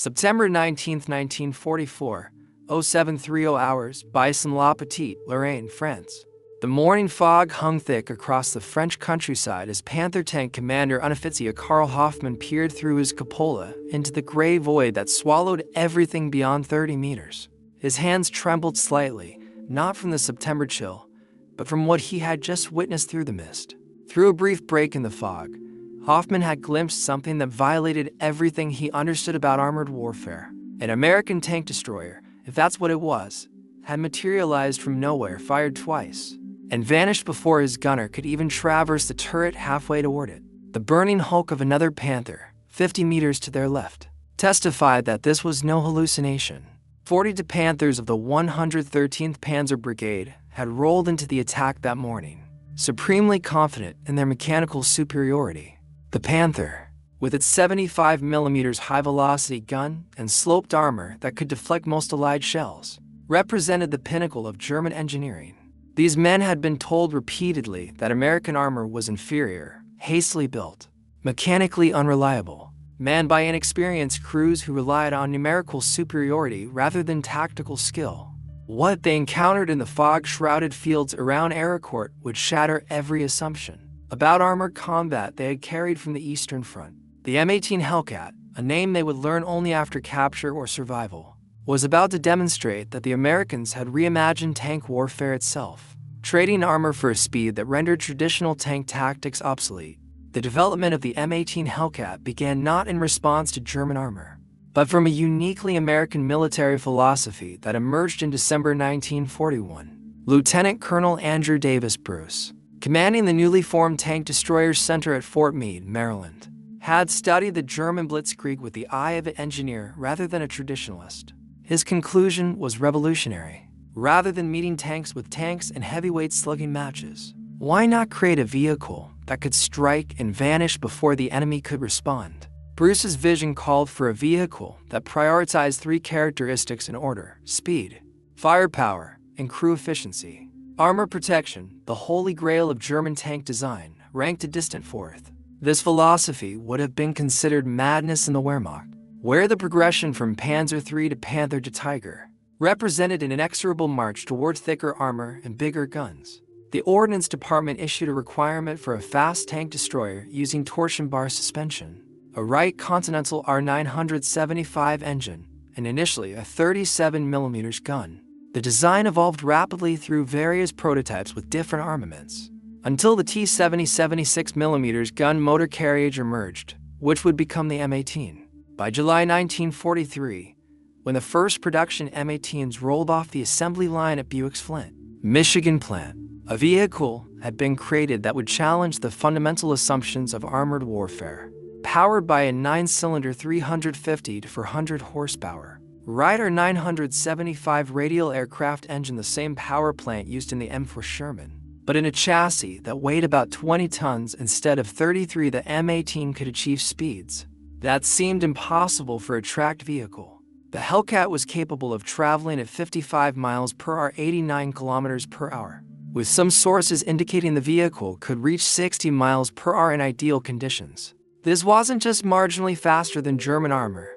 September 19, 1944, 0730 hours, Baissons-la-Petite, Lorraine, France. The morning fog hung thick across the French countryside as Panther Tank Commander Unteroffizier Karl Hoffmann peered through his cupola into the gray void that swallowed everything beyond 30 meters. His hands trembled slightly, not from the September chill, but from what he had just witnessed through the mist. Through a brief break in the fog, Hoffmann had glimpsed something that violated everything he understood about armored warfare. An American tank destroyer, if that's what it was, had materialized from nowhere, fired twice, and vanished before his gunner could even traverse the turret halfway toward it. The burning hulk of another Panther, 50 meters to their left, testified that this was no hallucination. 42 Panthers of the 113th Panzer Brigade had rolled into the attack that morning, supremely confident in their mechanical superiority. The Panther, with its 75mm high-velocity gun and sloped armor that could deflect most Allied shells, represented the pinnacle of German engineering. These men had been told repeatedly that American armor was inferior, hastily built, mechanically unreliable, manned by inexperienced crews who relied on numerical superiority rather than tactical skill. What they encountered in the fog-shrouded fields around Ericourt would shatter every assumption about armored combat they had carried from the Eastern Front. The M18 Hellcat, a name they would learn only after capture or survival, was about to demonstrate that the Americans had reimagined tank warfare itself, trading armor for a speed that rendered traditional tank tactics obsolete. The development of the M18 Hellcat began not in response to German armor, but from a uniquely American military philosophy that emerged in December 1941. Lieutenant Colonel Andrew Davis Bruce, commanding the newly formed Tank Destroyer Center at Fort Meade, Maryland, had studied the German blitzkrieg with the eye of an engineer rather than a traditionalist. His conclusion was revolutionary. Rather than meeting tanks with tanks and heavyweight slugging matches, why not create a vehicle that could strike and vanish before the enemy could respond? Bruce's vision called for a vehicle that prioritized three characteristics in order: speed, firepower, and crew efficiency. Armor protection, the holy grail of German tank design, ranked a distant fourth. This philosophy would have been considered madness in the Wehrmacht, where the progression from Panzer III to Panther to Tiger represented an inexorable march toward thicker armor and bigger guns. The Ordnance Department issued a requirement for a fast tank destroyer using torsion bar suspension, a Wright Continental R975 engine, and initially a 37mm gun. The design evolved rapidly through various prototypes with different armaments, until the T-70 76mm gun motor carriage emerged, which would become the M18. By July 1943, when the first production M18s rolled off the assembly line at Buick's Flint, Michigan plant, a vehicle had been created that would challenge the fundamental assumptions of armored warfare. Powered by a 9-cylinder 350 to 400 horsepower, Wright R975 radial aircraft engine, the same power plant used in the M4 Sherman, but in a chassis that weighed about 20 tons instead of 33, the M18 could achieve speeds that seemed impossible for a tracked vehicle. The Hellcat was capable of traveling at 55 miles per hour, 89 kilometers per hour, with some sources indicating the vehicle could reach 60 miles per hour in ideal conditions. This wasn't just marginally faster than German armor,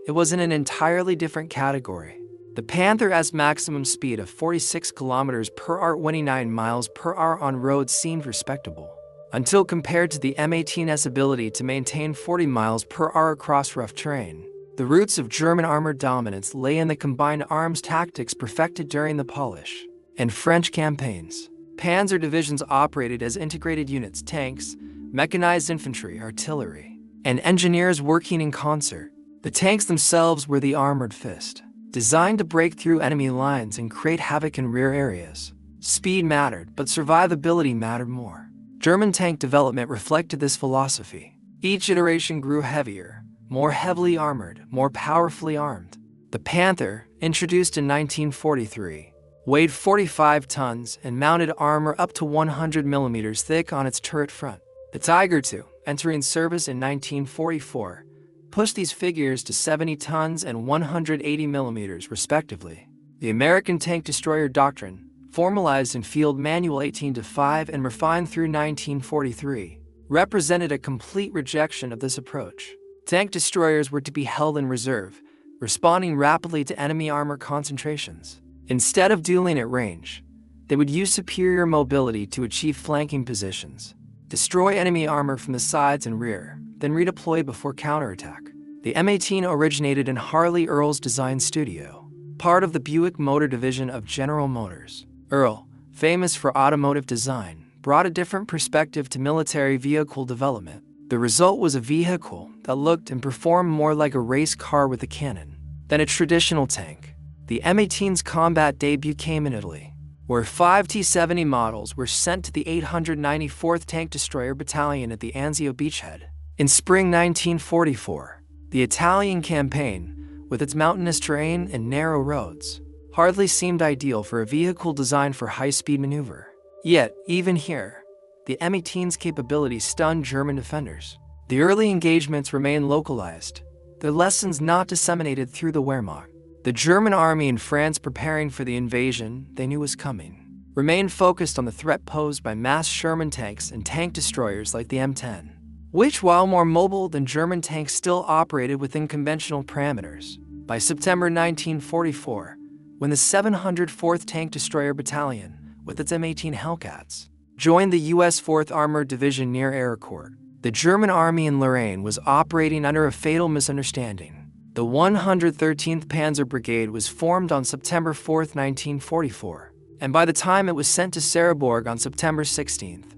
it was in an entirely different category. The Panther's maximum speed of 46 kilometers per hour, 29 miles per hour on roads seemed respectable, until compared to the M18's ability to maintain 40 miles per hour across rough terrain. The roots of German armored dominance lay in the combined arms tactics perfected during the Polish and French campaigns. Panzer divisions operated as integrated units: tanks, mechanized infantry, artillery, and engineers working in concert. The tanks themselves were the armored fist, designed to break through enemy lines and create havoc in rear areas. Speed mattered, but survivability mattered more. German tank development reflected this philosophy. Each iteration grew heavier, more heavily armored, more powerfully armed. The Panther, introduced in 1943, weighed 45 tons and mounted armor up to 100mm thick on its turret front. The Tiger II, entering service in 1944, pushed these figures to 70 tons and 180mm respectively. The American tank destroyer doctrine, formalized in Field Manual 18-5 and refined through 1943, represented a complete rejection of this approach. Tank destroyers were to be held in reserve, responding rapidly to enemy armor concentrations. Instead of dueling at range, they would use superior mobility to achieve flanking positions, destroy enemy armor from the sides and rear, then redeploy before counterattack. The M18 originated in Harley Earl's design studio, part of the Buick Motor Division of General Motors. Earl, famous for automotive design, brought a different perspective to military vehicle development. The result was a vehicle that looked and performed more like a race car with a cannon than a traditional tank. The M18's combat debut came in Italy, where 5 T-70 models were sent to the 894th Tank Destroyer Battalion at the Anzio beachhead. In spring 1944, the Italian campaign, with its mountainous terrain and narrow roads, hardly seemed ideal for a vehicle designed for high-speed maneuver. Yet, even here, the M18's capabilities stunned German defenders. The early engagements remained localized, their lessons not disseminated through the Wehrmacht. The German army in France, preparing for the invasion they knew was coming, remained focused on the threat posed by mass Sherman tanks and tank destroyers like the M10, which, while more mobile than German tanks, still operated within conventional parameters. By September 1944, when the 704th Tank Destroyer Battalion, with its M18 Hellcats, joined the U.S. 4th Armored Division near Ericourt, the German army in Lorraine was operating under a fatal misunderstanding. The 113th Panzer Brigade was formed on September 4, 1944, and by the time it was sent to Sarrebourg on September 16th,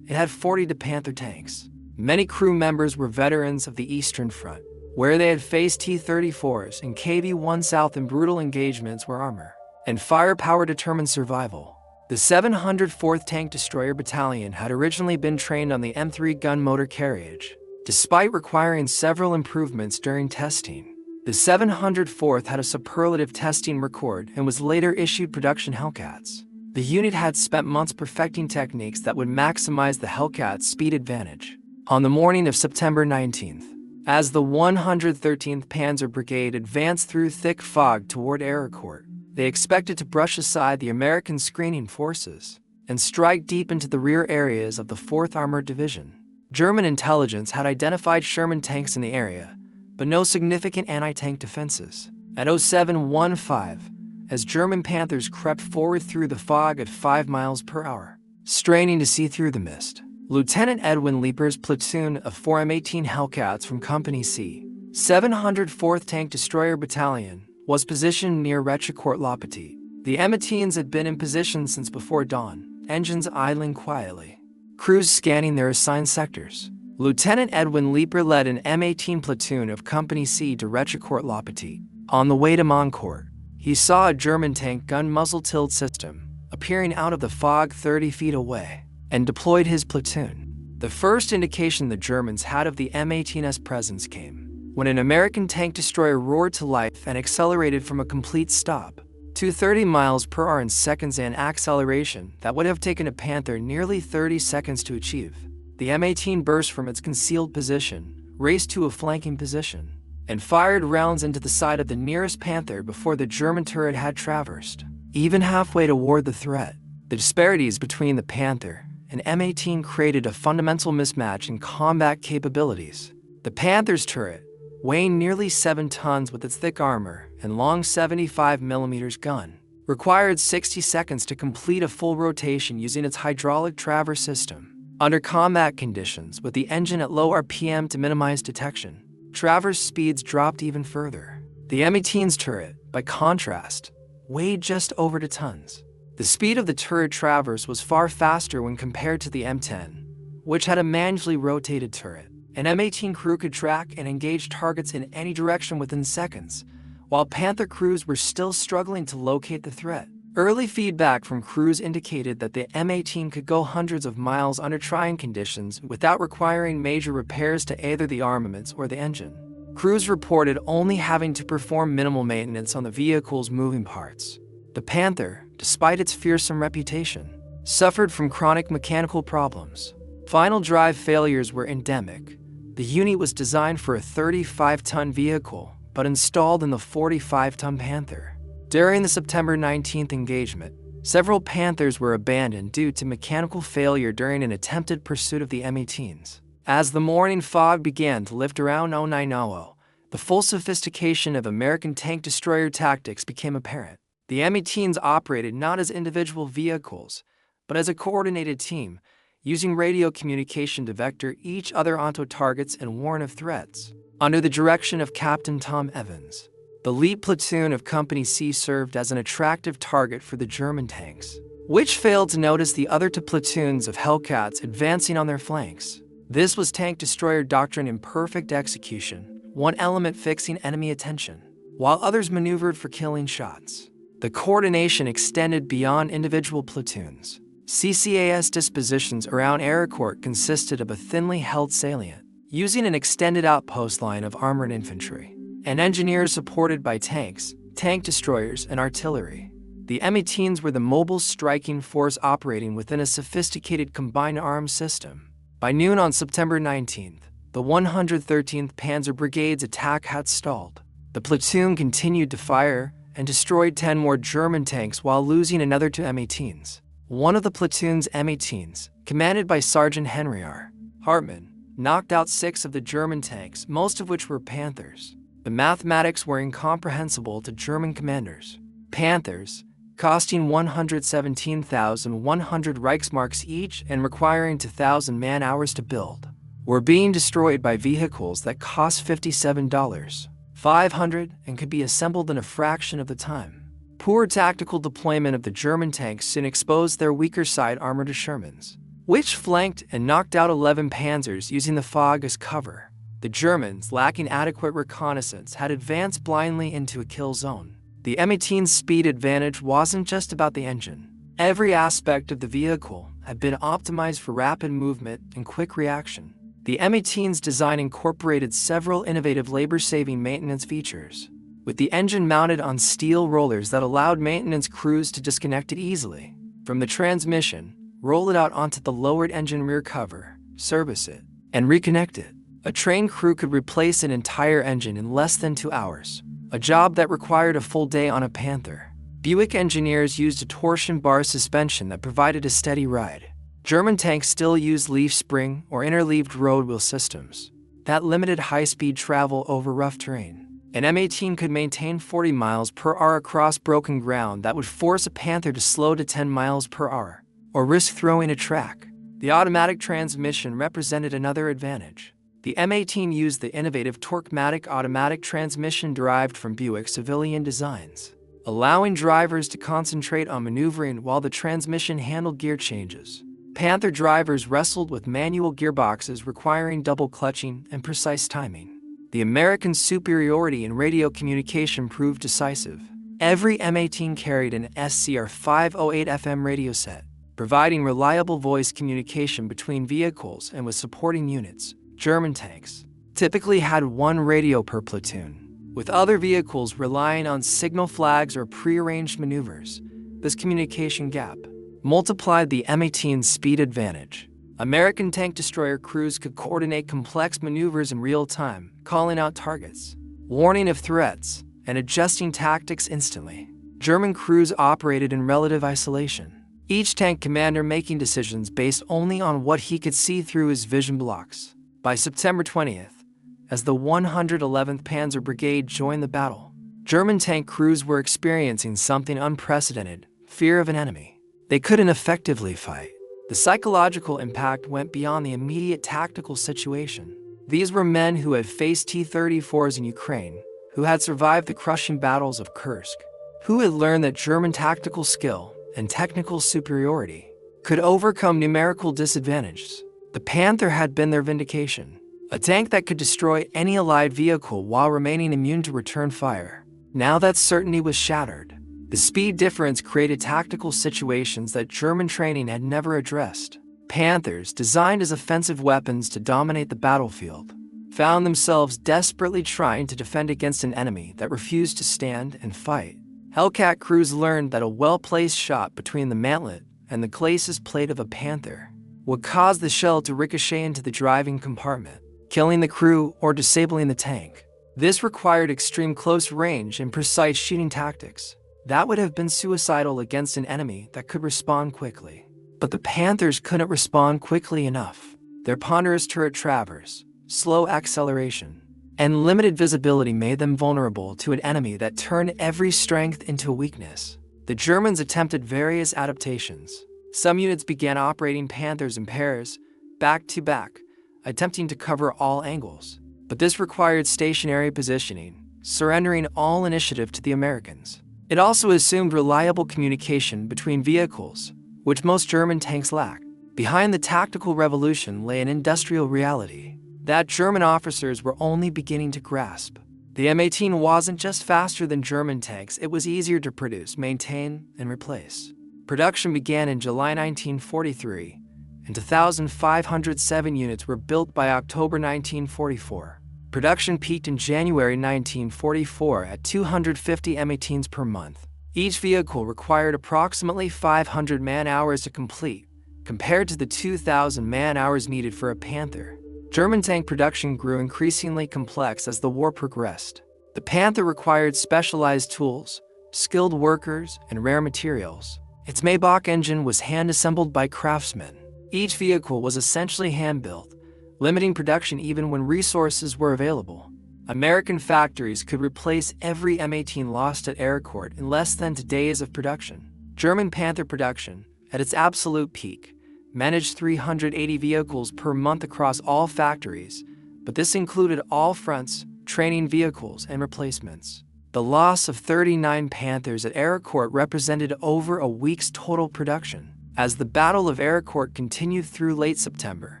it had 42 Panther tanks. Many crew members were veterans of the Eastern Front, where they had faced T-34s and KV-1 South in brutal engagements where armor and firepower determined survival. The 704th Tank Destroyer Battalion had originally been trained on the M3 gun motor carriage. Despite requiring several improvements during testing, the 704th had a superlative testing record and was later issued production Hellcats. The unit had spent months perfecting techniques that would maximize the Hellcat's speed advantage. On the morning of September 19th, as the 113th Panzer Brigade advanced through thick fog toward Ericourt, they expected to brush aside the American screening forces and strike deep into the rear areas of the 4th Armored Division. German intelligence had identified Sherman tanks in the area, but no significant anti-tank defenses. At 0715, as German Panthers crept forward through the fog at 5 miles per hour, straining to see through the mist, Lieutenant Edwin Leeper's platoon of 4 M18 Hellcats from Company C, 704th Tank Destroyer Battalion, was positioned near Réchicourt-la-Petite. The M18s had been in position since before dawn, engines idling quietly, crews scanning their assigned sectors. Lieutenant Edwin Leeper led an M18 platoon of Company C to Réchicourt-la-Petite. On the way to Moncourt, he saw a German tank gun muzzle tilt system appearing out of the fog 30 feet away, and deployed his platoon. The first indication the Germans had of the M18's presence came when an American tank destroyer roared to life and accelerated from a complete stop to 30 miles per hour in seconds, an acceleration that would have taken a Panther nearly 30 seconds to achieve. The M18 burst from its concealed position, raced to a flanking position, and fired rounds into the side of the nearest Panther before the German turret had traversed even halfway toward the threat. The disparities between the Panther and M18 created a fundamental mismatch in combat capabilities. The Panther's turret, weighing nearly 7 tons with its thick armor and long 75mm gun, required 60 seconds to complete a full rotation using its hydraulic traverse system. Under combat conditions, with the engine at low RPM to minimize detection, traverse speeds dropped even further. The M18's turret, by contrast, weighed just over 2 tons. The speed of the turret traverse was far faster when compared to the M10, which had a manually rotated turret. An M18 crew could track and engage targets in any direction within seconds, while Panther crews were still struggling to locate the threat. Early feedback from crews indicated that the M18 could go hundreds of miles under trying conditions without requiring major repairs to either the armaments or the engine. Crews reported only having to perform minimal maintenance on the vehicle's moving parts. The Panther, despite its fearsome reputation, suffered from chronic mechanical problems. Final drive failures were endemic. The unit was designed for a 35-ton vehicle, but installed in the 45-ton Panther. During the September 19th engagement, several Panthers were abandoned due to mechanical failure during an attempted pursuit of the M18s. As the morning fog began to lift around 0900, the full sophistication of American tank destroyer tactics became apparent. The M18s operated not as individual vehicles, but as a coordinated team, using radio communication to vector each other onto targets and warn of threats. Under the direction of Captain Tom Evans, the lead platoon of Company C served as an attractive target for the German tanks, which failed to notice the other two platoons of Hellcats advancing on their flanks. This was tank destroyer doctrine in perfect execution, one element fixing enemy attention, while others maneuvered for killing shots. The coordination extended beyond individual platoons. CCAS dispositions around Aircourt consisted of a thinly held salient, using an extended outpost line of armored infantry, and engineers supported by tanks, tank destroyers, and artillery. The M18s were the mobile striking force operating within a sophisticated combined arms system. By noon on September 19th, the 113th Panzer Brigade's attack had stalled. The platoon continued to fire and destroyed 10 more German tanks while losing another 2 M18s. One of the platoon's M18s, commanded by Sergeant Henry R. Hartmann, knocked out 6 of the German tanks, most of which were Panthers. The mathematics were incomprehensible to German commanders. Panthers, costing 117,100 Reichsmarks each and requiring 2,000 man-hours to build, were being destroyed by vehicles that cost $57,500 and could be assembled in a fraction of the time. Poor tactical deployment of the German tanks soon exposed their weaker side armor to Shermans, which flanked and knocked out 11 Panzers using the fog as cover. The Germans, lacking adequate reconnaissance, had advanced blindly into a kill zone. The M18's speed advantage wasn't just about the engine. Every aspect of the vehicle had been optimized for rapid movement and quick reaction. The M18's design incorporated several innovative labor-saving maintenance features, with the engine mounted on steel rollers that allowed maintenance crews to disconnect it easily from the transmission, roll it out onto the lowered engine rear cover, service it, and reconnect it. A trained crew could replace an entire engine in less than 2 hours, a job that required a full day on a Panther. Buick engineers used a torsion bar suspension that provided a steady ride. German tanks still used leaf spring or interleaved road wheel systems that limited high-speed travel over rough terrain. An M18 could maintain 40 miles per hour across broken ground that would force a Panther to slow to 10 miles per hour, or risk throwing a track. The automatic transmission represented another advantage. The M18 used the innovative Torquematic automatic transmission derived from Buick civilian designs, allowing drivers to concentrate on maneuvering while the transmission handled gear changes. Panther drivers wrestled with manual gearboxes requiring double clutching and precise timing. The American superiority in radio communication proved decisive. Every M18 carried an SCR 508 FM radio set, providing reliable voice communication between vehicles and with supporting units. German tanks typically had one radio per platoon, with other vehicles relying on signal flags or prearranged maneuvers. This communication gap multiplied the M18's speed advantage. American tank destroyer crews could coordinate complex maneuvers in real time, calling out targets, warning of threats, and adjusting tactics instantly. German crews operated in relative isolation, each tank commander making decisions based only on what he could see through his vision blocks. By September 20th, as the 111th Panzer Brigade joined the battle, German tank crews were experiencing something unprecedented: fear of an enemy they couldn't effectively fight. The psychological impact went beyond the immediate tactical situation. These were men who had faced T-34s in Ukraine, who had survived the crushing battles of Kursk, who had learned that German tactical skill and technical superiority could overcome numerical disadvantages. The Panther had been their vindication, a tank that could destroy any Allied vehicle while remaining immune to return fire. Now that certainty was shattered. The speed difference created tactical situations that German training had never addressed. Panthers, designed as offensive weapons to dominate the battlefield, found themselves desperately trying to defend against an enemy that refused to stand and fight. Hellcat crews learned that a well-placed shot between the mantlet and the glacis plate of a Panther would cause the shell to ricochet into the driving compartment, killing the crew or disabling the tank. This required extreme close range and precise shooting tactics. That would have been suicidal against an enemy that could respond quickly. But the Panthers couldn't respond quickly enough. Their ponderous turret traverse, slow acceleration, and limited visibility made them vulnerable to an enemy that turned every strength into a weakness. The Germans attempted various adaptations. Some units began operating Panthers in pairs, back to back, attempting to cover all angles. But this required stationary positioning, surrendering all initiative to the Americans. It also assumed reliable communication between vehicles, which most German tanks lacked. Behind the tactical revolution lay an industrial reality that German officers were only beginning to grasp. The M18 wasn't just faster than German tanks, it was easier to produce, maintain, and replace. Production began in July 1943, and 2,507 units were built by October 1944. Production peaked in January 1944 at 250 M18s per month. Each vehicle required approximately 500 man-hours to complete, compared to the 2,000 man-hours needed for a Panther. German tank production grew increasingly complex as the war progressed. The Panther required specialized tools, skilled workers, and rare materials. Its Maybach engine was hand-assembled by craftsmen. Each vehicle was essentially hand-built, limiting production even when resources were available. American factories could replace every M18 lost at Aircourt in less than 2 days of production. German Panther production, at its absolute peak, managed 380 vehicles per month across all factories, but this included all fronts, training vehicles, and replacements. The loss of 39 Panthers at Aircourt represented over a week's total production. As the Battle of Aircourt continued through late September,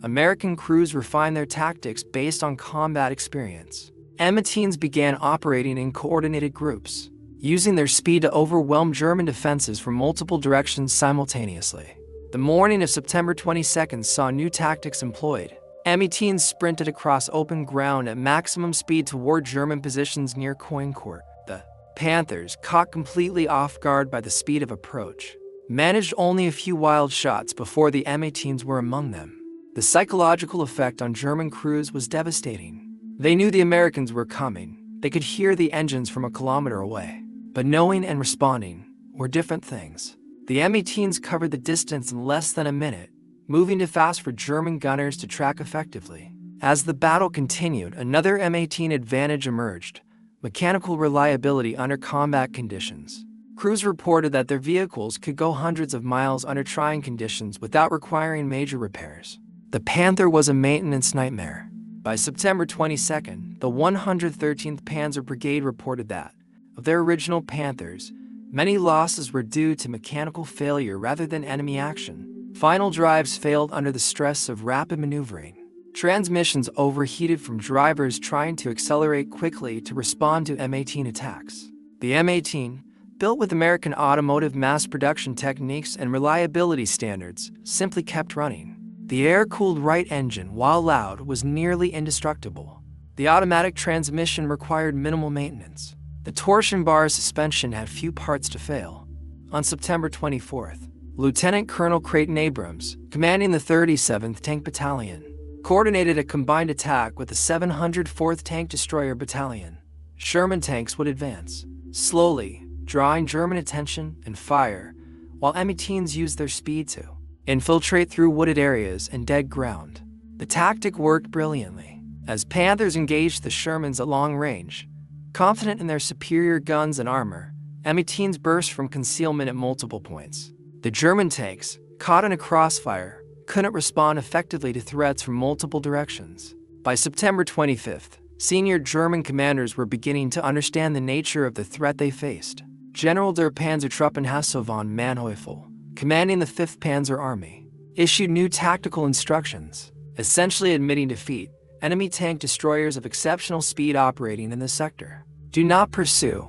American crews refined their tactics based on combat experience. M18s began operating in coordinated groups, using their speed to overwhelm German defenses from multiple directions simultaneously. The morning of September 22nd saw new tactics employed. M18s sprinted across open ground at maximum speed toward German positions near Coincourt. The Panthers, caught completely off guard by the speed of approach, managed only a few wild shots before the M18s were among them. The psychological effect on German crews was devastating. They knew the Americans were coming. They could hear the engines from a kilometer away. But knowing and responding were different things. The M18s covered the distance in less than a minute, moving too fast for German gunners to track effectively. As the battle continued, another M18 advantage emerged: mechanical reliability under combat conditions. Crews reported that their vehicles could go hundreds of miles under trying conditions without requiring major repairs. The Panther was a maintenance nightmare. By September 22nd, the 113th Panzer Brigade reported that, of their original Panthers, many losses were due to mechanical failure rather than enemy action. Final drives failed under the stress of rapid maneuvering. Transmissions overheated from drivers trying to accelerate quickly to respond to M18 attacks. The M18, built with American automotive mass production techniques and reliability standards, simply kept running. The air-cooled right engine, while loud, was nearly indestructible. The automatic transmission required minimal maintenance. The torsion bar suspension had few parts to fail. On September 24th, Lieutenant Colonel Creighton Abrams, commanding the 37th Tank Battalion, coordinated a combined attack with the 704th Tank Destroyer Battalion. Sherman tanks would advance, slowly, drawing German attention and fire, while M18s used their speed to infiltrate through wooded areas and dead ground. The tactic worked brilliantly. As Panthers engaged the Shermans at long range, confident in their superior guns and armor, M18s burst from concealment at multiple points. The German tanks, caught in a crossfire, couldn't respond effectively to threats from multiple directions. By September 25th, senior German commanders were beginning to understand the nature of the threat they faced. General der Panzertruppenhasse von Manteuffel, commanding the 5th Panzer Army, issued new tactical instructions, essentially admitting defeat. Enemy tank destroyers of exceptional speed operating in the sector. Do not pursue.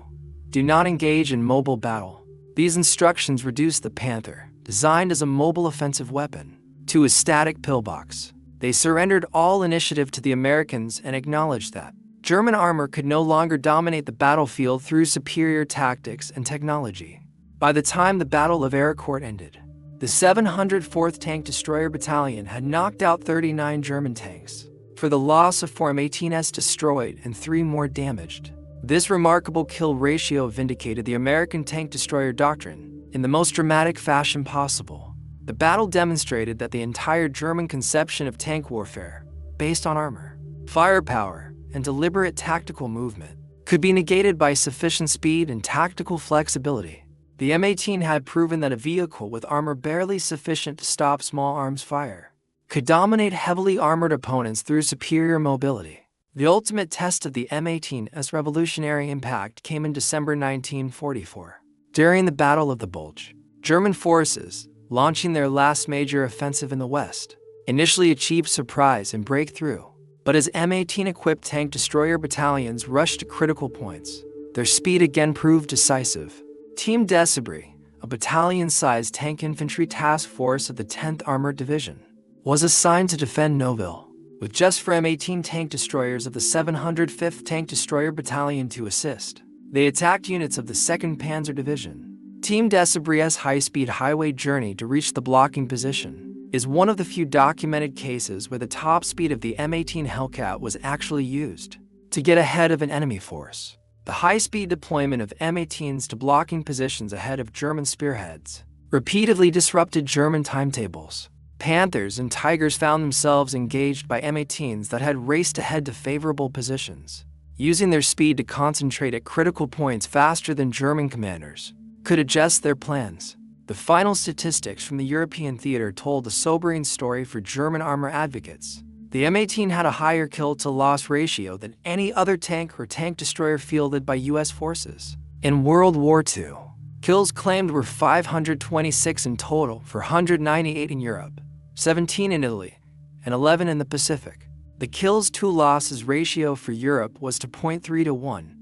Do not engage in mobile battle. These instructions reduced the Panther, designed as a mobile offensive weapon, to a static pillbox. They surrendered all initiative to the Americans and acknowledged that German armor could no longer dominate the battlefield through superior tactics and technology. By the time the Battle of Aircourt ended, the 704th Tank Destroyer Battalion had knocked out 39 German tanks, for the loss of 4 M18s destroyed and 3 more damaged. This remarkable kill ratio vindicated the American tank destroyer doctrine in the most dramatic fashion possible. The battle demonstrated that the entire German conception of tank warfare, based on armor, firepower, and deliberate tactical movement, could be negated by sufficient speed and tactical flexibility. The M18 had proven that a vehicle with armor barely sufficient to stop small arms fire could dominate heavily armored opponents through superior mobility. The ultimate test of the M18's revolutionary impact came in December 1944. During the Battle of the Bulge, German forces, launching their last major offensive in the West, initially achieved surprise and breakthrough. But as M18-equipped tank destroyer battalions rushed to critical points, their speed again proved decisive. Team Decibri, a battalion-sized tank infantry task force of the 10th Armored Division, was assigned to defend Nouville, with just 4 M18 tank destroyers of the 705th Tank Destroyer Battalion to assist. They attacked units of the 2nd Panzer Division. Team Decibri's high-speed highway journey to reach the blocking position is one of the few documented cases where the top speed of the M18 Hellcat was actually used to get ahead of an enemy force. The high-speed deployment of M18s to blocking positions ahead of German spearheads repeatedly disrupted German timetables. Panthers and Tigers found themselves engaged by M18s that had raced ahead to favorable positions, using their speed to concentrate at critical points faster than German commanders could adjust their plans. The final statistics from the European theater told a sobering story for German armor advocates. The M18 had a higher kill-to-loss ratio than any other tank or tank destroyer fielded by U.S. forces. In World War II, kills claimed were 526 in total for 198 in Europe, 17 in Italy, and 11 in the Pacific. The kills-to-losses ratio for Europe was to 0.3 to 1,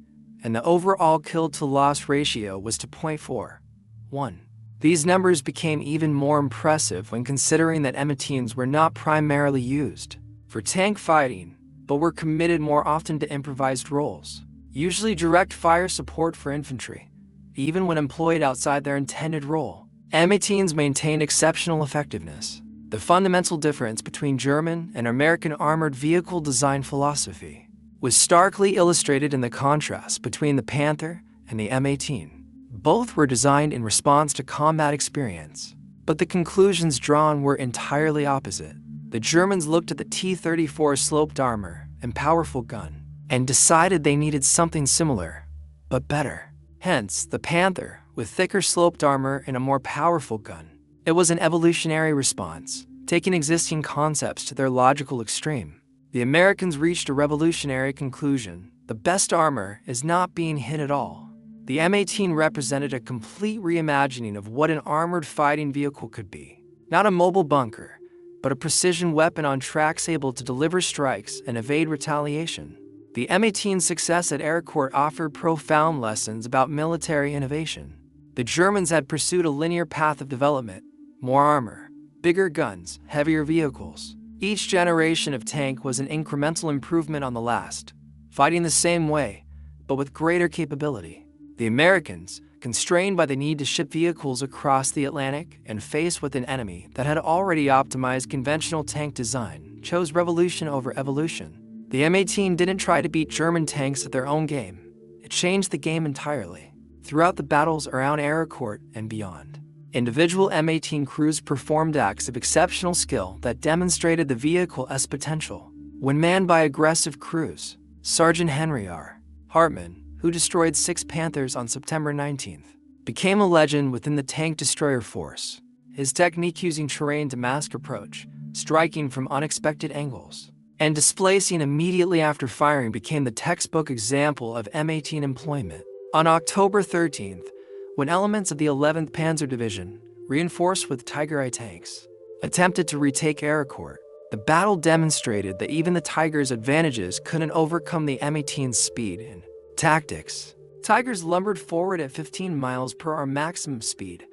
and the overall kill-to-loss ratio was to 0.41. These numbers became even more impressive when considering that M18s were not primarily used for tank fighting, but were committed more often to improvised roles, usually direct fire support for infantry. Even when employed outside their intended role, M18s maintained exceptional effectiveness. The fundamental difference between German and American armored vehicle design philosophy was starkly illustrated in the contrast between the Panther and the M18. Both were designed in response to combat experience, but the conclusions drawn were entirely opposite. The Germans looked at the T-34 sloped armor and powerful gun and decided they needed something similar, but better. Hence, the Panther, with thicker sloped armor and a more powerful gun. It was an evolutionary response, taking existing concepts to their logical extreme. The Americans reached a revolutionary conclusion: the best armor is not being hit at all. The M18 represented a complete reimagining of what an armored fighting vehicle could be. Not a mobile bunker, but a precision weapon on tracks able to deliver strikes and evade retaliation. The M18's success at Aircourt offered profound lessons about military innovation. The Germans had pursued a linear path of development: more armor, bigger guns, heavier vehicles. Each generation of tank was an incremental improvement on the last, fighting the same way, but with greater capability. The Americans, constrained by the need to ship vehicles across the Atlantic and faced with an enemy that had already optimized conventional tank design, chose revolution over evolution. The M18 didn't try to beat German tanks at their own game. It changed the game entirely. Throughout the battles around Aircourt and beyond, individual M18 crews performed acts of exceptional skill that demonstrated the vehicle's potential. When manned by aggressive crews, Sergeant Henry R. Hartmann, who destroyed 6 Panthers on September 19th, became a legend within the tank destroyer force. His technique using terrain to mask approach, striking from unexpected angles, and displacing immediately after firing became the textbook example of M18 employment. On October 13th, when elements of the 11th Panzer Division, reinforced with Tiger I tanks, attempted to retake Aircourt, the battle demonstrated that even the Tiger's advantages couldn't overcome the M18's speed and tactics. Tigers lumbered forward at 15 miles per hour maximum speed,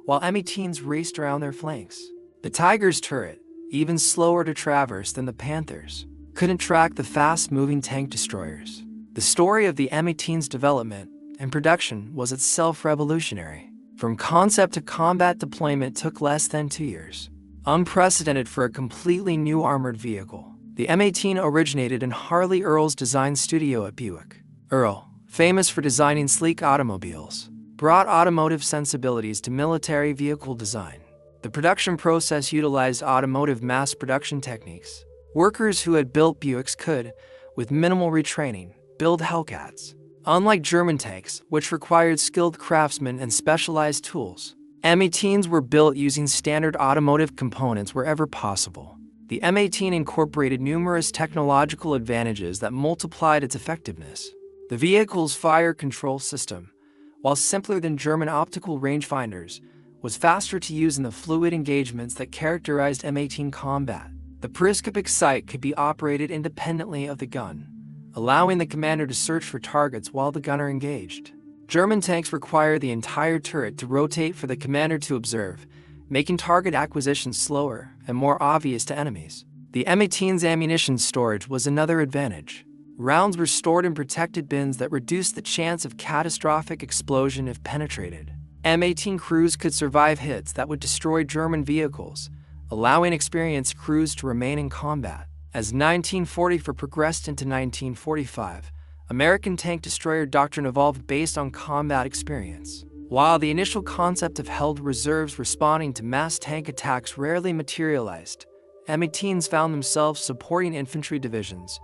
while M18s raced around their flanks. The Tiger's turret, even slower to traverse than the Panthers, couldn't track the fast-moving tank destroyers. The story of the M18's development and production was itself revolutionary. From concept to combat deployment took less than 2 years. Unprecedented for a completely new armored vehicle. The M18 originated in Harley Earl's design studio at Buick. Earl, famous for designing sleek automobiles, brought automotive sensibilities to military vehicle design. The production process utilized automotive mass production techniques. Workers who had built Buicks could, with minimal retraining, build Hellcats. Unlike German tanks, which required skilled craftsmen and specialized tools, M18s were built using standard automotive components wherever possible. The M18 incorporated numerous technological advantages that multiplied its effectiveness. The vehicle's fire control system, while simpler than German optical rangefinders, was faster to use in the fluid engagements that characterized M18 combat. The periscopic sight could be operated independently of the gun, allowing the commander to search for targets while the gunner engaged. German tanks required the entire turret to rotate for the commander to observe, making target acquisition slower and more obvious to enemies. The M18's ammunition storage was another advantage. Rounds were stored in protected bins that reduced the chance of catastrophic explosion if penetrated. M18 crews could survive hits that would destroy German vehicles, allowing experienced crews to remain in combat. As 1944 progressed into 1945, American tank destroyer doctrine evolved based on combat experience. While the initial concept of held reserves responding to mass tank attacks rarely materialized, M18s found themselves supporting infantry divisions,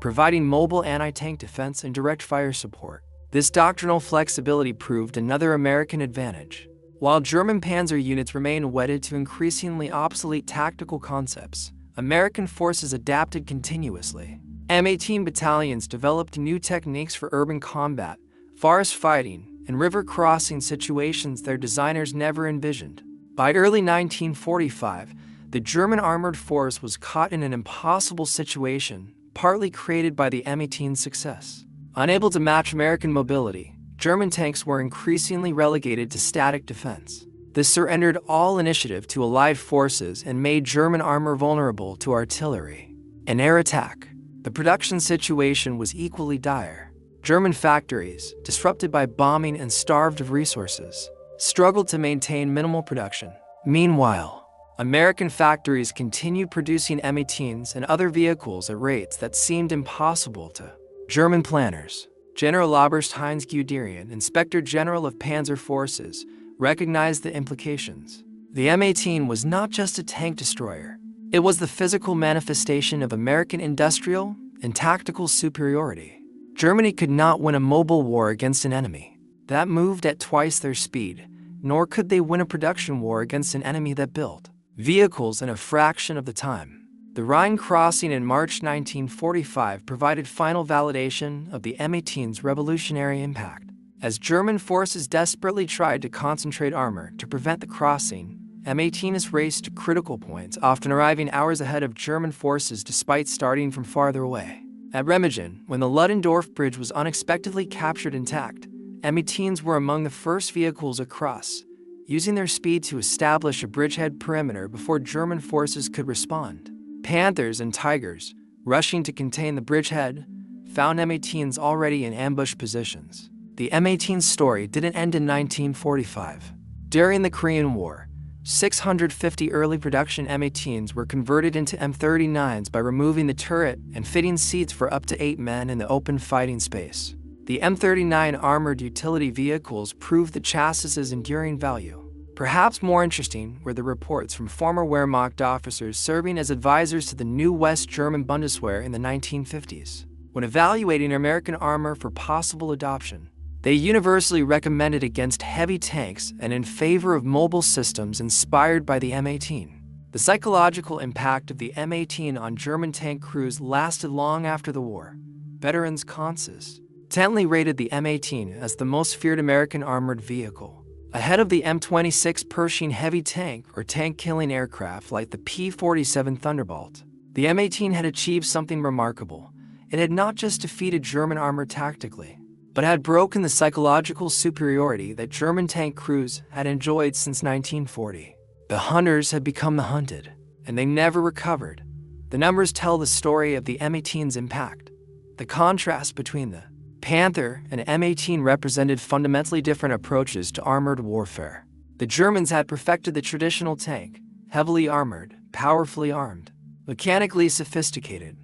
providing mobile anti-tank defense and direct fire support. This doctrinal flexibility proved another American advantage. While German Panzer units remained wedded to increasingly obsolete tactical concepts, American forces adapted continuously. M18 battalions developed new techniques for urban combat, forest fighting, and river crossing situations their designers never envisioned. By early 1945, the German armored force was caught in an impossible situation, partly created by the M18's success. Unable to match American mobility, German tanks were increasingly relegated to static defense. This surrendered all initiative to Allied forces and made German armor vulnerable to artillery and air attack. The production situation was equally dire. German factories, disrupted by bombing and starved of resources, struggled to maintain minimal production. Meanwhile, American factories continued producing M18s and other vehicles at rates that seemed impossible to German planners. General Oberst Heinz Guderian, Inspector General of Panzer Forces, recognized the implications. The M18 was not just a tank destroyer. It was the physical manifestation of American industrial and tactical superiority. Germany could not win a mobile war against an enemy that moved at twice their speed, nor could they win a production war against an enemy that built vehicles in a fraction of the time. The Rhine crossing in March 1945 provided final validation of the M18's revolutionary impact. As German forces desperately tried to concentrate armor to prevent the crossing, M18s raced to critical points, often arriving hours ahead of German forces despite starting from farther away. At Remagen, when the Ludendorff Bridge was unexpectedly captured intact, M18s were among the first vehicles across, using their speed to establish a bridgehead perimeter before German forces could respond. Panthers and Tigers, rushing to contain the bridgehead, found M18s already in ambush positions. The M18 story didn't end in 1945. During the Korean War, 650 early production M18s were converted into M39s by removing the turret and fitting seats for up to 8 men in the open fighting space. The M39 armored utility vehicles proved the chassis's enduring value. Perhaps more interesting were the reports from former Wehrmacht officers serving as advisors to the new West German Bundeswehr in the 1950s. When evaluating American armor for possible adoption, they universally recommended against heavy tanks and in favor of mobile systems inspired by the M18. The psychological impact of the M18 on German tank crews lasted long after the war. Veterans constantly rated the M18 as the most feared American armored vehicle, ahead of the M26 Pershing heavy tank or tank-killing aircraft like the P-47 Thunderbolt. The M18 had achieved something remarkable. It had not just defeated German armor tactically, but had broken the psychological superiority that German tank crews had enjoyed since 1940. The hunters had become the hunted, and they never recovered. The numbers tell the story of the M18's impact. The contrast between the Panther and M18 represented fundamentally different approaches to armored warfare. The Germans had perfected the traditional tank, heavily armored, powerfully armed, mechanically sophisticated.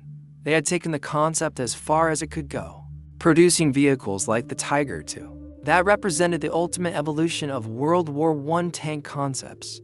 They had taken the concept as far as it could go, producing vehicles like the Tiger II. That represented the ultimate evolution of World War I tank concepts.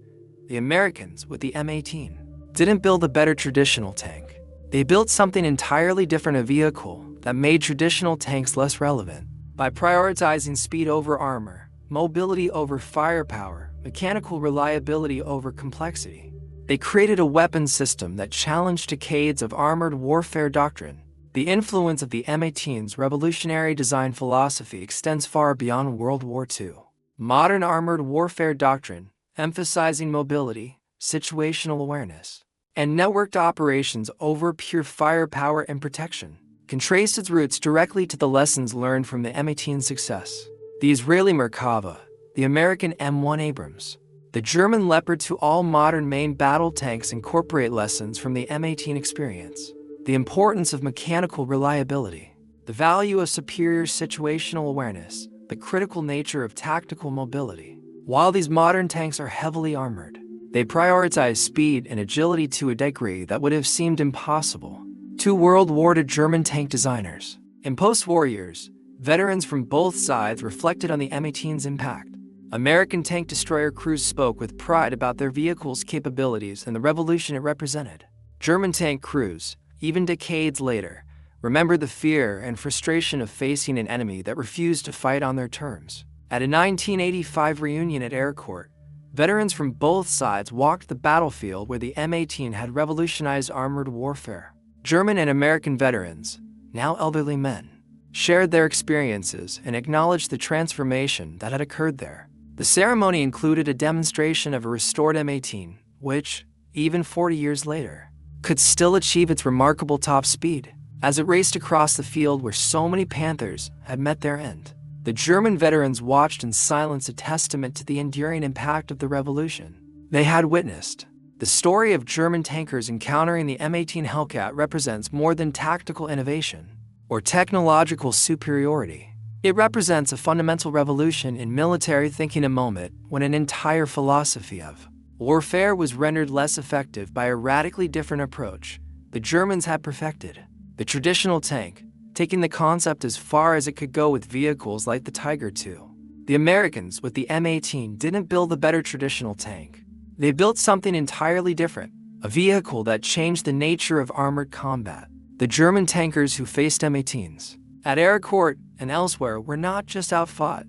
the Americans, with the M18, didn't build a better traditional tank. They built something entirely different, a vehicle that made traditional tanks less relevant. By prioritizing speed over armor, mobility over firepower, mechanical reliability over complexity, they created a weapons system that challenged decades of armored warfare doctrine. The influence of the M18's revolutionary design philosophy extends far beyond World War II. Modern armored warfare doctrine, emphasizing mobility, situational awareness, and networked operations over pure firepower and protection, can trace its roots directly to the lessons learned from the M18's success. The Israeli Merkava, the American M1 Abrams, the German Leopard to all modern main battle tanks incorporate lessons from the M18 experience. The importance of mechanical reliability, the value of superior situational awareness, the critical nature of tactical mobility. While these modern tanks are heavily armored, they prioritize speed and agility to a degree that would have seemed impossible to World War II German tank designers. In post-war years, veterans from both sides reflected on the M18's impact. American tank destroyer crews spoke with pride about their vehicle's capabilities and the revolution it represented. German tank crews, even decades later, remembered the fear and frustration of facing an enemy that refused to fight on their terms. At a 1985 reunion at Aircourt, veterans from both sides walked the battlefield where the M18 had revolutionized armored warfare. German and American veterans, now elderly men, shared their experiences and acknowledged the transformation that had occurred there. The ceremony included a demonstration of a restored M18, which, even 40 years later, could still achieve its remarkable top speed as it raced across the field where so many Panthers had met their end. The German veterans watched in silence, a testament to the enduring impact of the revolution they had witnessed. The story of German tankers encountering the M18 Hellcat represents more than tactical innovation or technological superiority. It represents a fundamental revolution in military thinking, a moment when an entire philosophy of warfare was rendered less effective by a radically different approach the Germans had perfected. The traditional tank, taking the concept as far as it could go with vehicles like the Tiger II. The Americans, with the M18, didn't build a better traditional tank. They built something entirely different, a vehicle that changed the nature of armored combat. The German tankers who faced M18s at Aircourt and elsewhere were not just outfought.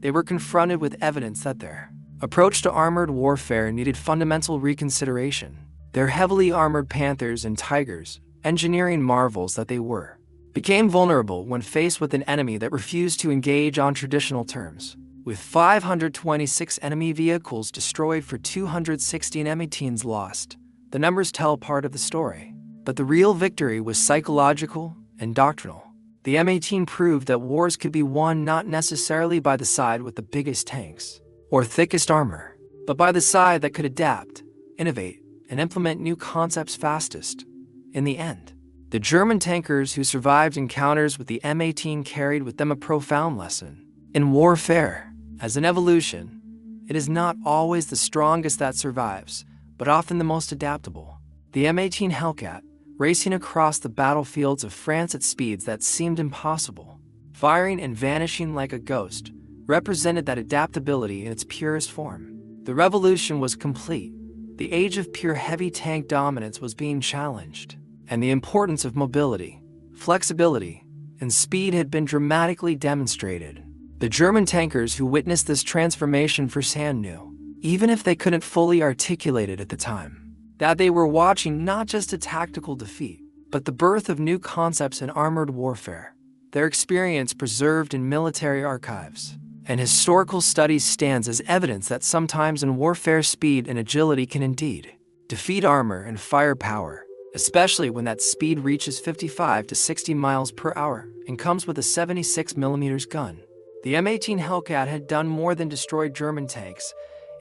They were confronted with evidence that their approach to armored warfare needed fundamental reconsideration. Their heavily armored Panthers and Tigers, engineering marvels that they were, became vulnerable when faced with an enemy that refused to engage on traditional terms. With 526 enemy vehicles destroyed for 216 M18s lost, the numbers tell part of the story. But the real victory was psychological and doctrinal. The M18 proved that wars could be won not necessarily by the side with the biggest tanks or thickest armor, but by the side that could adapt, innovate, and implement new concepts fastest. In the end, the German tankers who survived encounters with the M18 carried with them a profound lesson. In warfare, as an evolution, it is not always the strongest that survives, but often the most adaptable. The M18 Hellcat, racing across the battlefields of France at speeds that seemed impossible, firing and vanishing like a ghost, represented that adaptability in its purest form. The revolution was complete. The age of pure heavy tank dominance was being challenged, and the importance of mobility, flexibility, and speed had been dramatically demonstrated. The German tankers who witnessed this transformation firsthand knew, even if they couldn't fully articulate it at the time, that they were watching not just a tactical defeat, but the birth of new concepts in armored warfare. Their experience preserved in military archives and historical studies stands as evidence that sometimes in warfare speed and agility can indeed defeat armor and firepower, especially when that speed reaches 55 to 60 miles per hour and comes with a 76mm gun. The M18 Hellcat had done more than destroy German tanks.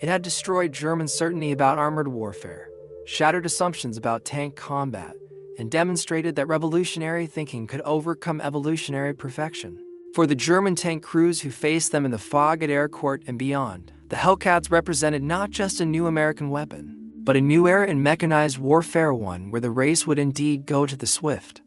It had destroyed German certainty about armored warfare, shattered assumptions about tank combat, and demonstrated that revolutionary thinking could overcome evolutionary perfection. For the German tank crews who faced them in the fog at Aircourt and beyond, the Hellcats represented not just a new American weapon, but a new era in mechanized warfare, one where the race would indeed go to the swift.